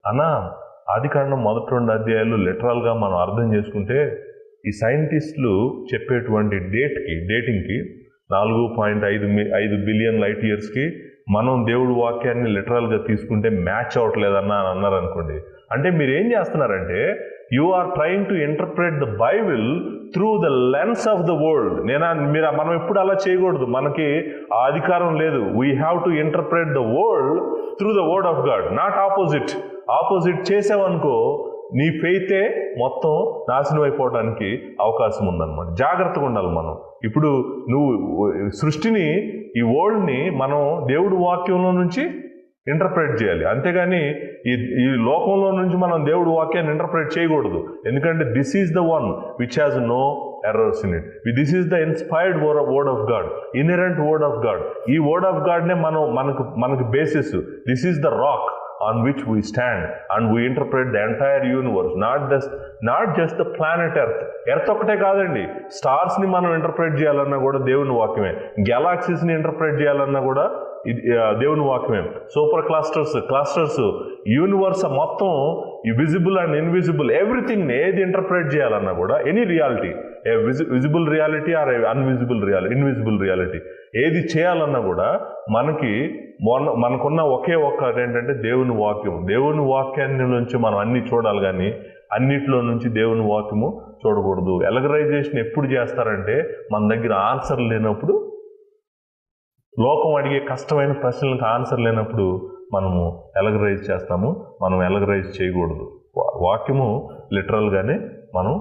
అన్న ఆదికాండం మొదటి 2 అధ్యాయాలు లిటరల్గా మనం అర్థం చేసుకుంటే ఈ సైంటిస్టులు చెప్పేటువంటి డేటింగ్కి 4.5 బిలియన్ లైట్ ఇయర్స్కి మనం దేవుడి వాక్యాన్ని లిటరల్గా తీసుకుంటే మ్యాచ్ అవ్వట్లేదన్న అని అన్నారు అనుకోండి. అంటే మీరు ఏం చేస్తున్నారంటే you are trying to interpret the Bible through the lens of the world. మనం ఎప్పుడు అలా చేయకూడదు. మనకి ఆ అధికారం లేదు. We have to interpret the world through the word of God, not opposite చేసావనుకో నీ ఫెయితే మొత్తం నాశనం అయిపోవడానికి అవకాశం ఉందన్నమాట. జాగ్రత్తగా ఉండాలి మనం. ఇప్పుడు నువ్వు సృష్టిని, ఈ వరల్డ్ని మనం దేవుడి వాక్యంలో నుంచి ఇంటర్ప్రెట్ చేయాలి, అంతేగాని ఈ లోకంలో నుంచి మనం దేవుడి వాక్యాన్ని ఇంటర్ప్రెట్ చేయకూడదు. ఎందుకంటే this is the one which has no errors in it. This is the inspired word of God, inherent word of God. ఈ వర్డ్ ఆఫ్ గాడ్నే మనకు basis. This is the rock on which we stand and we interpret the entire universe, not just the planet earth ఒకటే కాదండి, stars ని మనం interpret చేయాలన్నా కూడా దేవుని వాక్యమే, గెలాక్సీస్ ని ఇంటర్ప్రెట్ చేయాలన్నా కూడా దేవుని వాక్యమే, సూపర్ క్లస్టర్స్ యూనివర్స్ మొత్తం, ఈ విజిబుల్ అండ్ ఇన్విజిబుల్ ఎవ్రీథింగ్ ఏది ఇంటర్ప్రెట్ చేయాలన్నా కూడా any reality, visible reality are invisible reality ఏది చేయాలన్నా కూడా మనకున్న ఒకే ఒక్కటి ఏంటంటే దేవుని వాక్యం. దేవుని వాక్యాన్ని నుంచి మనం అన్ని చూడాలి, కానీ అన్నిటిలో నుంచి దేవుని వాక్యము చూడకూడదు. ఎలగరైజేషన్ ఎప్పుడు చేస్తారంటే మన దగ్గర ఆన్సర్ లేనప్పుడు, లోకం అడిగే కష్టమైన ప్రశ్నలకు ఆన్సర్ లేనప్పుడు మనము ఎలగరైజ్ చేస్తాము. మనం ఎలగరైజ్ చేయకూడదు. వాక్యము లిటరల్గానే మనం